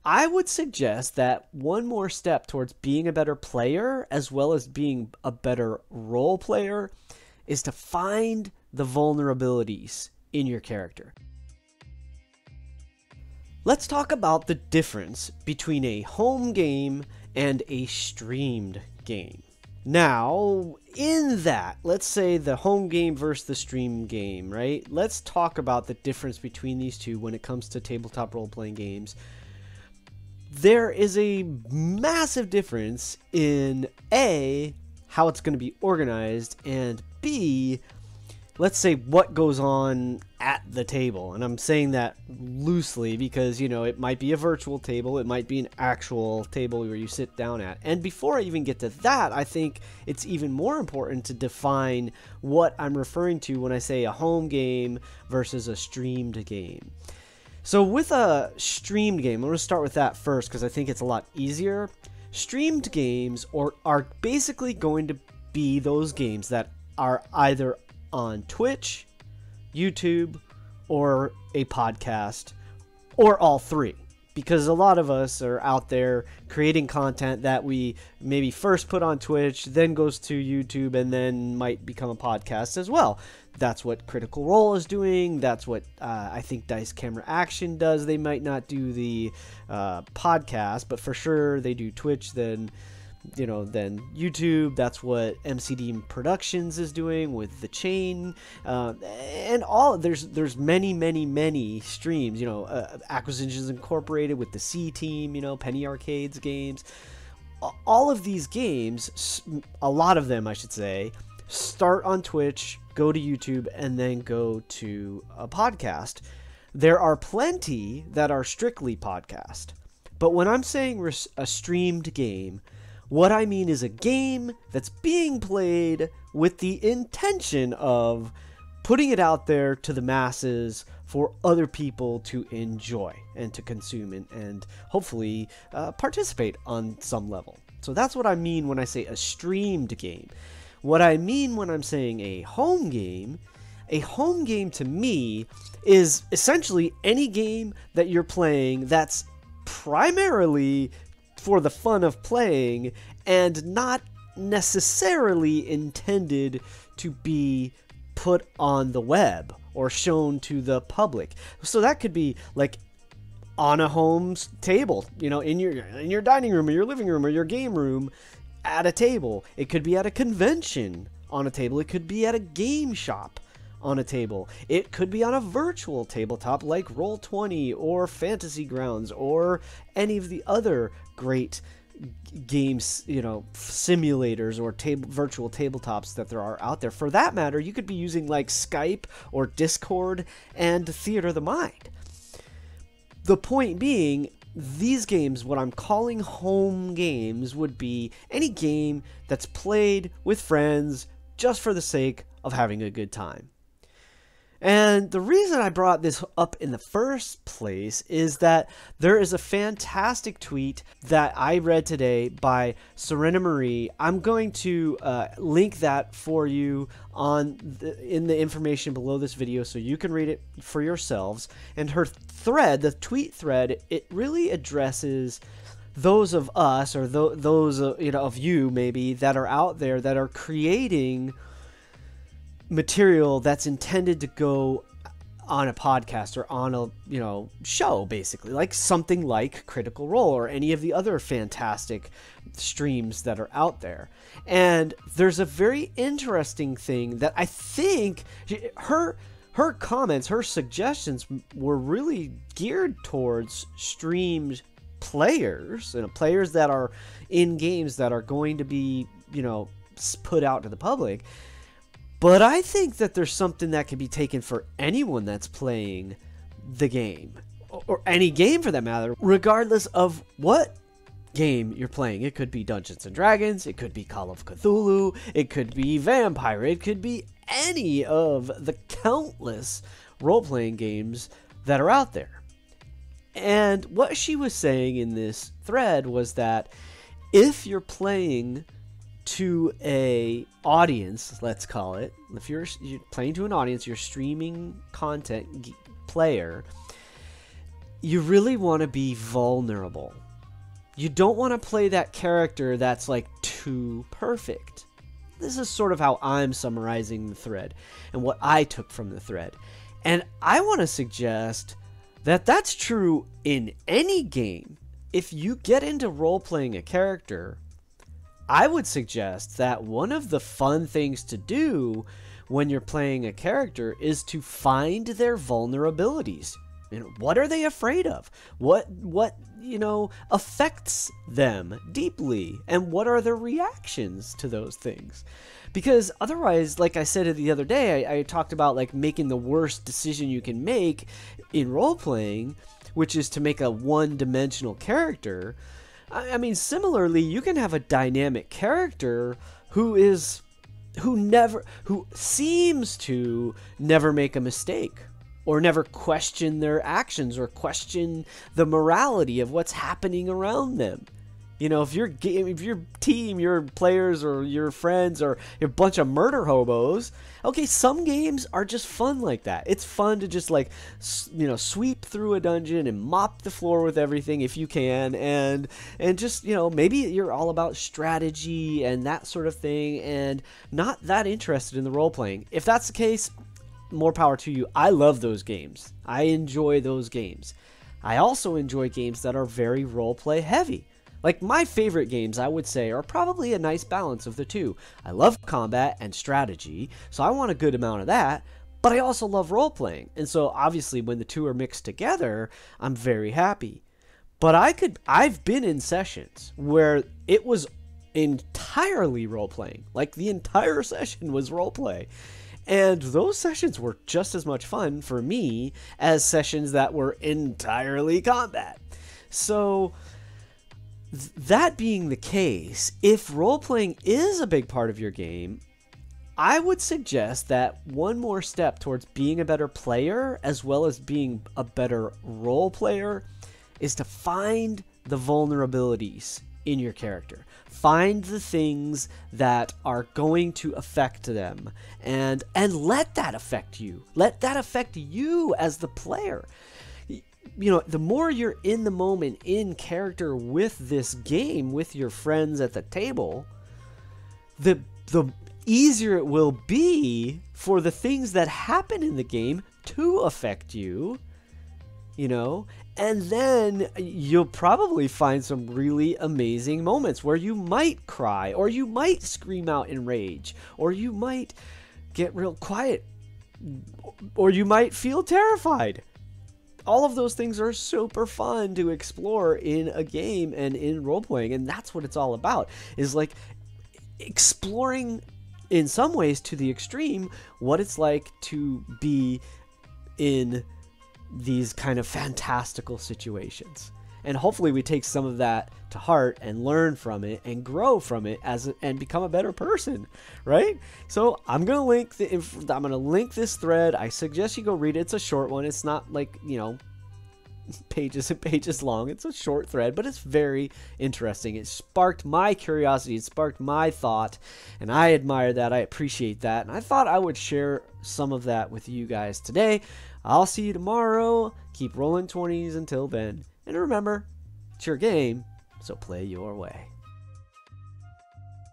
I would suggest that one more step towards being a better player, as well as being a better role player, is to find the vulnerabilities in your character. Let's talk about the difference between a home game and a streamed game. Now, in that, let's say the home game versus the stream game, right? Let's talk about the difference between these two when it comes to tabletop role-playing games. There is a massive difference in A, how it's going to be organized, and B, let's say what goes on at the table. And I'm saying that loosely because, you know, it might be a virtual table, it might be an actual table where you sit down at. And before I even get to that, I think it's even more important to define what I'm referring to when I say a home game versus a streamed game. So with a streamed game, I'm going to start with that first because I think it's a lot easier. Streamed games are basically going to be those games that are either on Twitch, YouTube, or a podcast, or all three. Because a lot of us are out there creating content that we maybe first put on Twitch, then goes to YouTube, and then might become a podcast as well. That's what Critical Role is doing. That's what I think Dice Camera Action does. They might not do the podcast, but for sure they do Twitch, then YouTube. That's what MCD Productions is doing with The Chain, and all. There's many streams. Acquisitions Incorporated with the C Team. Penny Arcade's games. All of these games, a lot of them, I should say, start on Twitch, go to YouTube, and then go to a podcast. There are plenty that are strictly podcast, but when I'm saying a streamed game, what I mean is a game that's being played with the intention of putting it out there to the masses for other people to enjoy and to consume and hopefully participate on some level. So that's what I mean when I say a streamed game. What I mean when I'm saying a home game to me is essentially any game that you're playing that's primarily for the fun of playing and not necessarily intended to be put on the web or shown to the public. So that could be like on a home table, in your dining room or your living room or your game room at a table. It could be at a convention on a table. It could be at a game shop on a table. It could be on a virtual tabletop like Roll20 or Fantasy Grounds or any of the other great games, simulators or virtual tabletops that there are out there. For that matter, you could be using like Skype or Discord and Theater of the Mind. The point being, these games, what I'm calling home games, would be any game that's played with friends just for the sake of having a good time. And the reason I brought this up in the first place is that there is a fantastic tweet that I read today by Serena Marie. I'm going to link that for you in the information below this video so you can read it for yourselves. And her thread, the tweet thread, it really addresses those of us or those of you maybe that are out there that are creating material that's intended to go on a podcast or on a show, basically like something like Critical Role or any of the other fantastic streams that are out there. And there's a very interesting thing that I think her comments, her suggestions were really geared towards streamed players, players that are in games that are going to be put out to the public. But I think that there's something that can be taken for anyone that's playing the game, or any game for that matter, regardless of what game you're playing. It could be Dungeons and Dragons, it could be Call of Cthulhu, it could be Vampire, it could be any of the countless role-playing games that are out there. And what she was saying in this thread was that if you're playing to a audience, let's call it, if you're playing to an audience, you're streaming content player, you really want to be vulnerable. You don't want to play that character that's like too perfect. This is sort of how I'm summarizing the thread and what I took from the thread. And I want to suggest that that's true in any game. If you get into role-playing a character, I would suggest that one of the fun things to do when you're playing a character is to find their vulnerabilities. What are they afraid of? What affects them deeply? And what are their reactions to those things? Because otherwise, like I said the other day, I talked about like making the worst decision you can make in role-playing, which is to make a one-dimensional character. I mean, similarly, you can have a dynamic character who seems to never make a mistake, or never question their actions, or question the morality of what's happening around them. If your team, your players, or your friends are a bunch of murder hobos, okay, some games are just fun like that. It's fun to just like, sweep through a dungeon and mop the floor with everything if you can, and just, maybe you're all about strategy and that sort of thing, and not that interested in the role playing. If that's the case, more power to you. I love those games. I enjoy those games. I also enjoy games that are very role-play heavy. Like, my favorite games, I would say, are probably a nice balance of the two. I love combat and strategy, so I want a good amount of that, but I also love role-playing. And so, obviously, when the two are mixed together, I'm very happy. But I've been in sessions where it was entirely role-playing. Like, the entire session was role-play. And those sessions were just as much fun for me as sessions that were entirely combat. So, that being the case, if role-playing is a big part of your game, I would suggest that one more step towards being a better player, as well as being a better role player, is to find the vulnerabilities in your character. Find the things that are going to affect them, and let that affect you. Let that affect you as the player. The more you're in the moment, in character with this game, with your friends at the table, the easier it will be for the things that happen in the game to affect you. And then you'll probably find some really amazing moments where you might cry, or you might scream out in rage, or you might get real quiet, or you might feel terrified. All of those things are super fun to explore in a game and in role-playing, and that's what it's all about, is like exploring, in some ways to the extreme, what it's like to be in these kind of fantastical situations. And hopefully we take some of that to heart and learn from it and grow from it and become a better person, right? So I'm gonna link this thread. I suggest you go read it. It's a short one. It's not like pages and pages long. It's a short thread, but it's very interesting. It sparked my curiosity. It sparked my thought, and I admire that. I appreciate that, and I thought I would share some of that with you guys today. I'll see you tomorrow. Keep rolling 20s until then. And remember, it's your game, so play your way.